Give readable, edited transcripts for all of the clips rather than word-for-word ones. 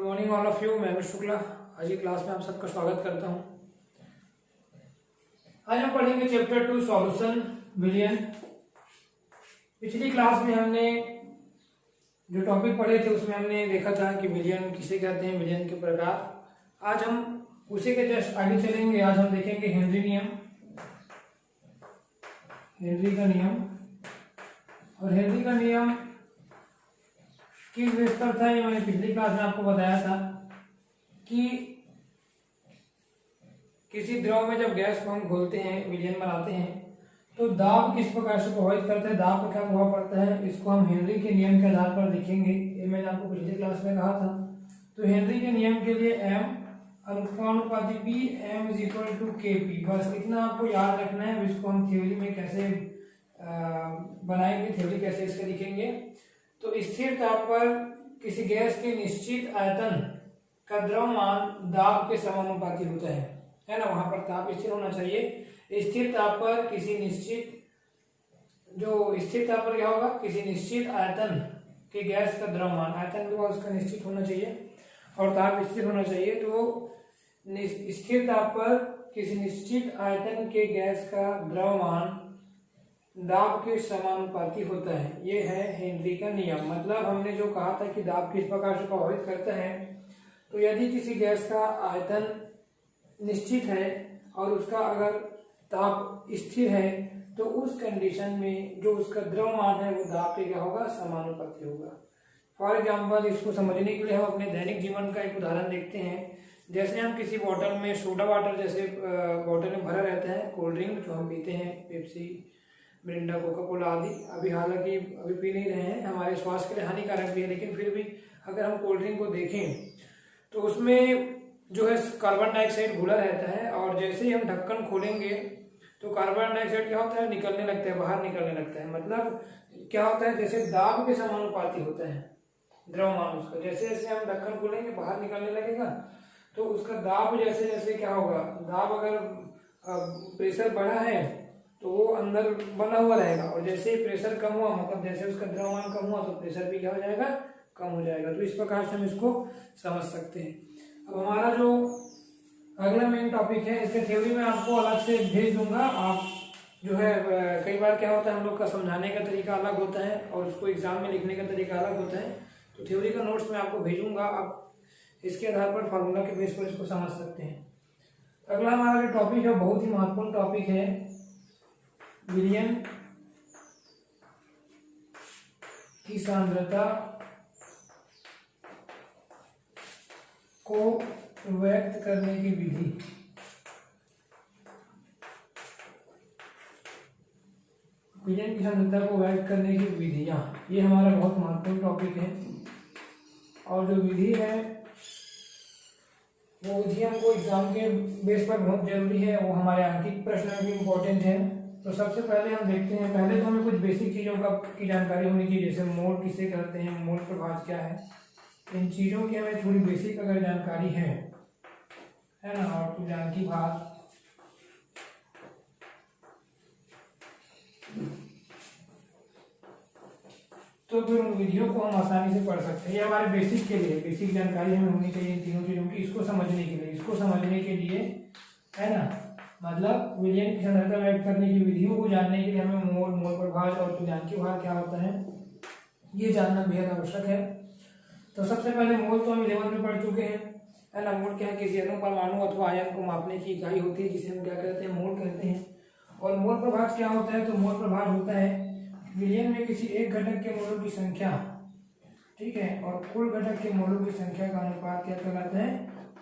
Good morning all of you. मैं अमित शुक्ला आज की क्लास में आप सबका स्वागत करता हूं। आज हम पढ़ेंगे चैप्टर 2 सॉल्यूशन विलयन। पिछली क्लास में हमने जो टॉपिक पढ़े थे उसमें हमने देखा था कि विलयन किसे कहते हैं, विलयन के प्रकार। आज हम उसी के जस्ट आगे चलेंगे। आज हम देखेंगे हेनरी नियम, हेनरी का नियम। और हेनरी का नियम किस बेस पर था ये मैंने पिछली क्लास में आपको बताया था कि किसी द्रव में जब गैस को हम घोलते हैं, विलयन बनाते हैं, तो दाब किस प्रकार से प्रभावित करता है, दाब पर क्या प्रभाव पड़ता है, इसको हम हेनरी के नियम के आधार पर देखेंगे। ये मैंने आपको पिछली क्लास में कहा था। तो हेनरी के नियम के लिए m अनुपाती P m is equal to KP, बस इतना आपको याद रखना है। इसको हम थ्योरी में कैसे बनाएंगे, थ्योरी कैसे इसका लिखेंगे। तो स्थिर ताप पर किसी गैस के निश्चित आयतन का द्रव्यमान दाब के समानुपाती होता है ना। वहां पर ताप स्थिर होना चाहिए। स्थिर ताप पर किसी निश्चित, जो स्थिर ताप पर क्या होगा, किसी निश्चित आयतन के गैस का द्रव्यमान, आयतन जो है उसका निश्चित होना चाहिए और ताप स्थिर होना चाहिए। तो स्थिर ताप पर किसी निश्चित आयतन के गैस का द्रव्यमान दाब के समानुपाती होता है। ये है हेनरी का नियम। मतलब हमने जो कहा था कि दाब किस प्रकार से प्रभावित करता है, तो यदि किसी गैस का आयतन निश्चित है और उसका अगर ताप स्थिर है, तो उस कंडीशन में जो उसका द्रव्यमान है वो दाब के क्या होगा, समानुपाती होगा। फॉर एग्जाम्पल, इसको समझने के लिए हम अपने दैनिक जीवन का एक उदाहरण देखते हैं। जैसे हम किसी बॉटल में सोडा वाटर, जैसे बॉटल में भरा रहता है कोल्ड ड्रिंक जो हम पीते हैं, पेप्सी, मिरिंडा, कोका कोला आदि। अभी हालांकि अभी पी नहीं रहे हैं, हमारे स्वास्थ्य के लिए हानिकारक भी है, लेकिन फिर भी अगर हम कोल्ड ड्रिंक को देखें तो उसमें जो है कार्बन डाइऑक्साइड घुला रहता है। और जैसे ही हम ढक्कन खोलेंगे तो कार्बन डाइऑक्साइड क्या होता है, निकलने लगता है, बाहर निकलने लगता है। मतलब क्या होता है, जैसे दाब के समानुपाती होता है द्रव्यमान उसका। जैसे जैसे हम ढक्कन खोलेंगे बाहर निकलने लगेगा, तो उसका दाब जैसे जैसे क्या होगा, दाब अगर प्रेशर बढ़ा है तो वो अंदर बना हुआ रहेगा, और जैसे ही प्रेशर कम हुआ, मतलब जैसे उसका द्रव्यमान कम हुआ, तो प्रेशर भी क्या हो जाएगा, कम हो जाएगा। तो इस प्रकार से हम इसको समझ सकते हैं। अब हमारा जो अगला मेन टॉपिक है, इसके थ्योरी में आपको अलग से भेज दूंगा। आप जो है कई बार क्या होता है, हम लोग का समझाने का तरीका अलग होता है और उसको एग्जाम में लिखने का तरीका अलग होता है। तो थ्योरी का नोट्स मैं आपको भेजूंगा, आप इसके आधार पर फार्मूला के बेस पर इसको समझ सकते हैं। अगला हमारा जो टॉपिक है बहुत ही महत्वपूर्ण टॉपिक है, विलयन की सांद्रता को व्यक्त करने की विधि। विलयन की सांद्रता को व्यक्त करने की विधियां, ये हमारा बहुत महत्वपूर्ण टॉपिक है। और जो विधि है वो विधि हमको एग्जाम के बेस पर बहुत जरूरी है, वो हमारे आंकिक प्रश्न में भी इम्पोर्टेंट है। तो सबसे पहले हम देखते हैं, पहले तो हमें कुछ बेसिक चीज़ों की जानकारी होनी चाहिए, जैसे मोल किसे कहते हैं, मोल प्रभाव क्या है, इन चीज़ों की हमें थोड़ी बेसिक अगर जानकारी है ना। और तुल्यांकी भाग, तो फिर उन विधियों को हम आसानी से पढ़ सकते हैं। ये हमारे बेसिक के लिए, बेसिक जानकारी हमें होनी चाहिए इन तीनों चीज़ों की, इसको समझने के लिए है ना। मतलब विलयन की सांद्रता व्यक्त करने की विधियों को जानने के लिए हमें मोल, मोल प्रभाव और तुल्यांकी भाग क्या होता है, ये जानना बेहद आवश्यक है। तो सबसे पहले मोल तो हम 11 में पढ़ चुके हैं, है ना। मोल क्या है, किसी अणु, परमाणु अथवा आयन को मापने की इकाई होती है, जिसे हम क्या कहते हैं, मोल कहते हैं। और मोल प्रभाव क्या होता है, तो मोल प्रभाव होता है विलयन में किसी एक घटक के मोलों की संख्या, ठीक है, और कुल घटक के मोलों की संख्या का अनुपात क्या कहलाता है,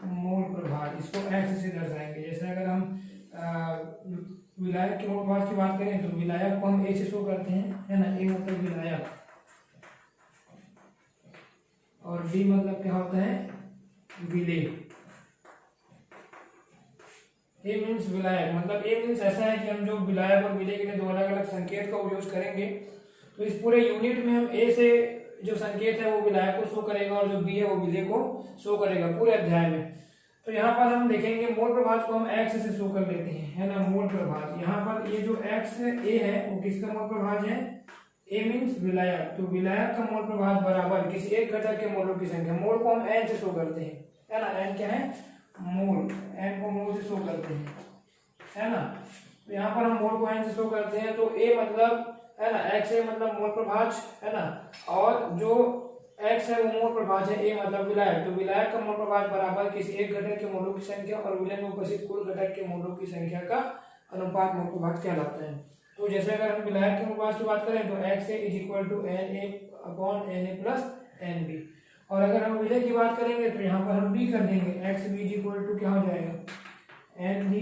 मोल प्रभाव। इसको एक्स से दर्शाएंगे। जैसे अगर हम विलायक के मोल प्रभाव की बात करें तो विलायक को हम ए से शो करते हैं, है ना। ए मतलब विलायक और डी मतलब क्या होता है, विलेय। ए मीन्स विलायक, मतलब ए मीन्स ऐसा है कि हम जो विलायक और विलेय के लिए दो अलग अलग संकेत का उपयोग करेंगे, तो इस पूरे यूनिट में हम ए से जो संकेत है वो विलायक को शो करेगा और जो बी है वो विलेय को शो करेगा पूरे अध्याय में। तो यहाँ पर हम देखेंगे मोल प्रभाव को हम एक्स से शो कर लेते हैं, है ना। मोल प्रभाव यहाँ पर ये जो एक्स ए है वो किसका मोल प्रभाव है, ए मीन्स विलायक, तो विलायक का मोल प्रभाव बराबर किसी एक घटक के मोलों की संख्या। मोल को हम एन से शो करते हैं, है ना, एन क्या है, मोल, एन को मोल से शो करते हैं, है ना। तो यहाँ पर हम मोल को एन से शो करते हैं, तो ए मतलब, है ना, एक्स ए मतलब मोल प्रभाज, है ना, और जो एक्स है वो मोल प्रभाज है, ए मतलब विलायक, तो विलायक का मोल प्रभाज बराबर किसी एक घटक के मोलों की संख्या और विलयन में उपस्थित कुल घटक के मोलों की संख्या का अनुपात मोल प्रभाज कहलाता है। तो जैसे अगर हम विलायक के अनुपात की बात करें तो X A is equal to N A upon N A plus N B, और अगर हम विलय की बात करेंगे तो यहाँ पर हम बी कर देंगे, X B is equal to क्या हो जाएगा, N B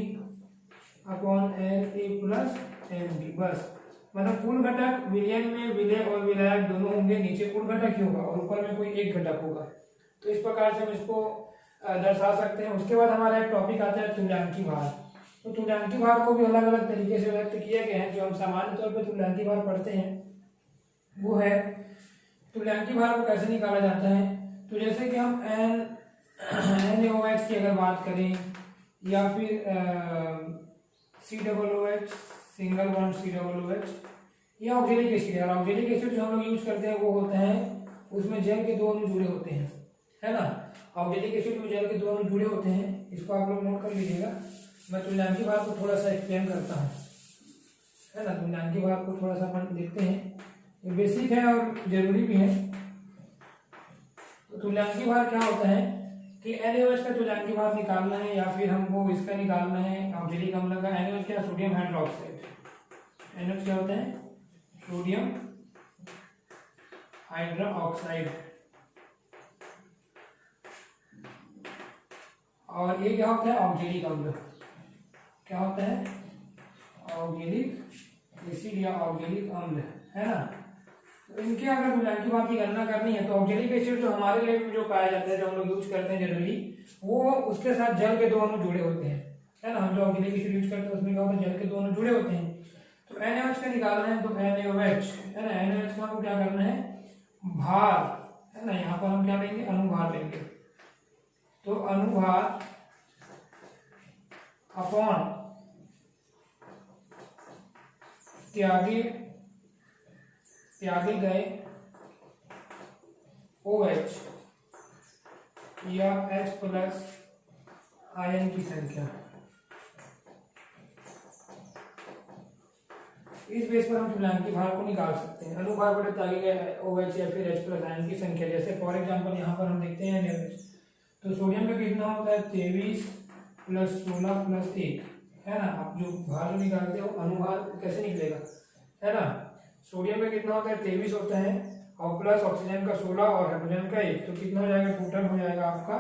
upon N A plus N B. बस, मतलब कुल घटक विलयन में विलय और विलायक दोनों होंगे, नीचे कुल घटक ही होगा और ऊपर में कोई एक घटक होगा। तो इस प्रकार से हम इसको दर्शा सकते हैं। उसके बाद हमारा एक टॉपिक आता है तुल्यांकी भार। तो तुल्यांकी भार को भी अलग अलग तरीके से व्यक्त किया गया है। जो हम सामान्य तौर पर तुल्यांकी भार पढ़ते हैं वो है, तुल्यांकी भार को कैसे निकाला जाता है। तो जैसे कि हम NaOH की अगर बात करें या फिर COOH सिंगल बॉन्ड COOH या ऑक्जेलिक एसिड है। ऑक्जेलिक एसिड जो हम लोग यूज करते हैं वो होता है उसमें जल के दो अणु जुड़े होते हैं, है ना। ऑक्जेलिक एसिड में जल के दो अणु जुड़े होते हैं, इसको आप लोग नोट कर लीजिएगा। मैं तुल्यांकी भार को थोड़ा सा एक्सप्लेन करता हूँ, है ना। तुल्यांकी भार को थोड़ा सा अपन देखते हैं, ये बेसिक है और जरूरी भी है। तो तुल्यांकी भार क्या होता है कि NaOH का तुल्यांकी भार निकालना है या फिर हमको इसका निकालना है ऑक्जेलिक अम्ल का। NaOH क्या, सोडियम हाइड्रोक्साइड। NaOH क्या होता है, सोडियम हाइड्रोक्साइड। और ये क्या होता है, ऑक्जेलिक अम्ल। क्या होता है, ऑक्जेलिक एसिड या ऑक्जेलिक अम्ल, है ना। तो इनके अगर तुल्यांकी भार की गणना करनी है तो ऑक्जेलिक एसिड जो हमारे लिए जो पाया जाता है, जो हम लोग यूज करते हैं जनरली, वो उसके साथ जल के दो अणु जुड़े होते हैं, है ना। हम जो ऑक्जेलिक एसिड यूज करते हैं उसमें क्या होता है, जल के दो अणु जुड़े होते हैं। तो NaOH का निकालना है तो NaOH, है ना, NaOH का हमको क्या करना है, भार, है ना। यहाँ पर हम क्या लेंगे, अनुभार लेंगे। तो अनुभार अपॉन त्यागे गए OH या H प्लस आयन की संख्या। इस बेस पर हम तुल्यांकी भार को निकाल सकते हैं। अनुभार बटे त्यागे गए OH या फिर H प्लस आयन की संख्या। जैसे फॉर एग्जांपल यहाँ पर हम देखते हैं NaOH, तो सोडियम का कितना होता है, 23 प्लस 16 प्लस 1, है ना। आप जो भार जो निकालते हो अनुभार कैसे निकलेगा, है ना। सोडियम का कितना होता है, 23 होता है, और प्लस ऑक्सीजन का 16 और हाइड्रोजन का 1, तो कितना हो जाएगा, टोटल हो जाएगा आपका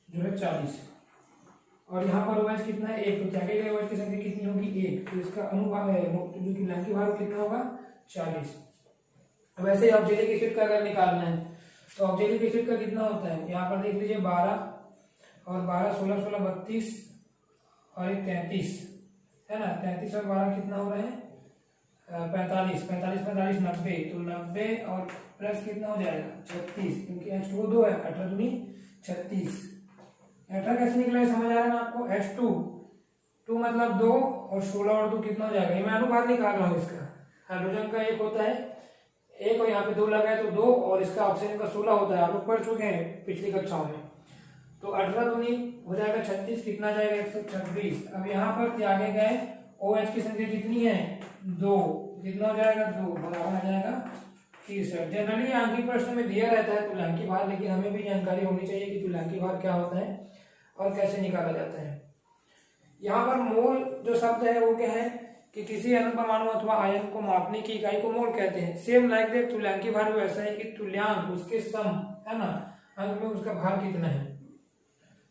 जो है 40। और यहाँ पर OH कितना है, 1, तो त्यागे गए OH की संख्या कितनी होगी, 1, तो इसका अनुभार जो तुल्यांकी भार कितना होगा, 40। वैसे ही ऑक्जेलिक एसिड का अगर निकालना है तो ऑक्जेलिक एसिड का कितना होता है, यहाँ पर देख लीजिए 12 और 12, 16 16 32 और 1 33, है ना। 33 और 12 कितना हो रहे हैं, 45, 45 45 90, तो 90 और प्लस कितना हो जाएगा, 36, क्योंकि H2O 2 है, 18 दूनी 36। 18 कैसे निकला है समझ आ रहा है ना आपको, H2 2 मतलब 2 और 16 और 2 कितना हो जाएगा, ये मैं अनुपात निकाल रहा हूँ इसका। हाइड्रोजन का 1 होता है, 1 और यहाँ पे 2 लगा है तो 2, और इसका ऑक्सीजन का 16 होता है, आप लोग पढ़ चुके हैं पिछली कक्षाओं में। तो 18 दूनी हो जाएगा 36, कितना जाएगा 126। अब यहाँ पर त्यागे गए OH की संख्या कितनी है, 2, कितना हो जाएगा, 2 बराबर आ जाएगा 63। जनरली आंखिक प्रश्न में दिया रहता है तुल्यांकी भार, लेकिन हमें भी जानकारी होनी चाहिए कि तुल्यांकी भार क्या होता है और कैसे निकाला जाता है। यहाँ पर मोल जो शब्द है वो क्या है कि किसी अणु परमाणु अथवा आयन को मापने की इकाई को मोल कहते हैं। सेम लाइक दैट तुल्यांकी भार वैसा है कि तुल्यांक उसके सम, है ना, अंक में उसका भार कितना है।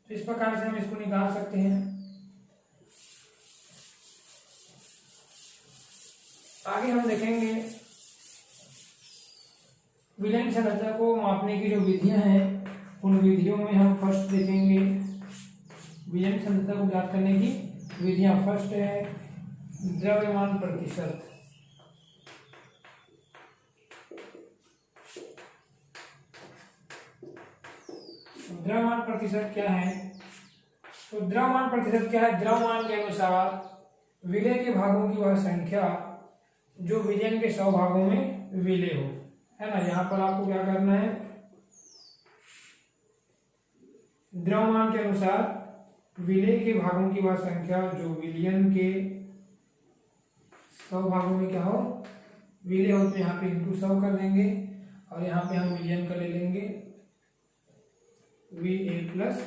तो इस प्रकार से हम इसको निकाल सकते हैं। आगे हम देखेंगे विलयन संरचना को मापने की जो विधियां हैं, उन विधियों में हम फर्स्ट देखेंगे विलयन संरचना को ज्ञात करने की विधियां। फर्स्ट है द्रव्यमान प्रतिशत। द्रव्यमान प्रतिशत क्या है, तो द्रव्यमान प्रतिशत क्या है, द्रव्यमान के अनुसार विलय के भागों की वह संख्या जो विलयन के 100 भागों में विलय हो, है ना। यहाँ पर आपको क्या करना है, द्रव्यमान के अनुसार विलय के भागों की वह संख्या जो विलयन के 100 भागों में क्या हो, विलय हो, तो यहाँ पे इंटू 100 कर देंगे और यहाँ पे हम विलयन का ले लेंगे VA प्लस,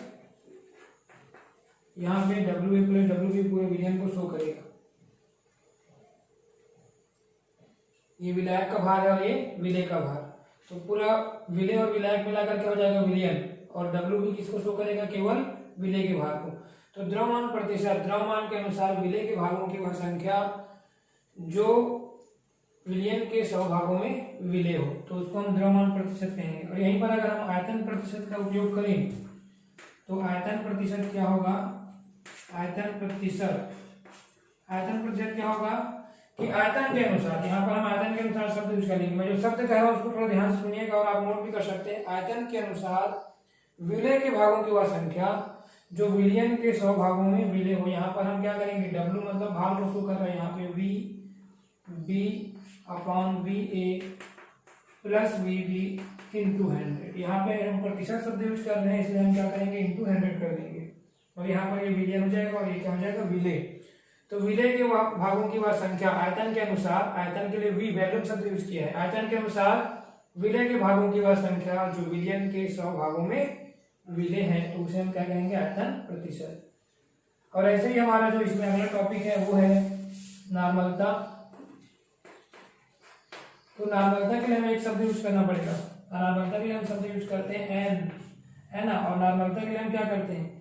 यहाँ पे WA प्लस WB पूरे विलयन को शो करेगा। ये विलायक का भार है और ये विलय का भार, तो पूरा विलय और विलायक मिलाकर के हो जाएगा विलयन, और WB किसको शो करेगा, केवल विलय के भार को। तो द्रव्यमान प्रतिशत, द्रव्यमान के अनुसार विलय के भागों की वह संख्या जो विलयन के 100 भागों में विलय हो, तो उसको हम द्रव्यमान प्रतिशत कहेंगे। और यहीं पर अगर हम आयतन प्रतिशत का उपयोग करें तो आयतन प्रतिशत क्या होगा, आयतन प्रतिशत क्या होगा कि आयतन के अनुसार, यहाँ पर हम आयतन के अनुसार शब्द यूज करेंगे। मैं जो शब्द कह रहा हूँ उसको थोड़ा ध्यान से सुनिएगा और आप नोट भी कर सकते हैं। आयतन के अनुसार विलय के भागों की वह संख्या जो विलयन के 100 भागों में विलय हो। यहाँ पर हम क्या करेंगे, W मतलब भार को शो कर रहे हैं, यहाँ पे VB/VA प्लस VB इंटू 100। यहाँ पे हम प्रतिशत शब्द यूज कर रहे हैं, इसलिए हम क्या करेंगे, इंटू 100 कर देंगे, और यहाँ पर ये विलयन हो जाएगा और ये क्या हो जाएगा, विलय। तो विलय के भागों की वह संख्या आयतन के अनुसार, आयतन के लिए V वैल्यूम शब्द यूज किया है, आयतन के अनुसार विलय के भागों की वह संख्या जो विलयन के 100 भागों में विलय है, तो उसे हम क्या कहेंगे, आयतन प्रतिशत। और ऐसे ही हमारा जो इसमें अगला टॉपिक है वो है नॉर्मलता। तो नॉर्मलता के लिए हमें एक शब्द यूज करना पड़ेगा, नॉर्मलता के लिए हम शब्द यूज करते हैं N, है ना। और नॉर्मलता के लिए हम क्या करते हैं,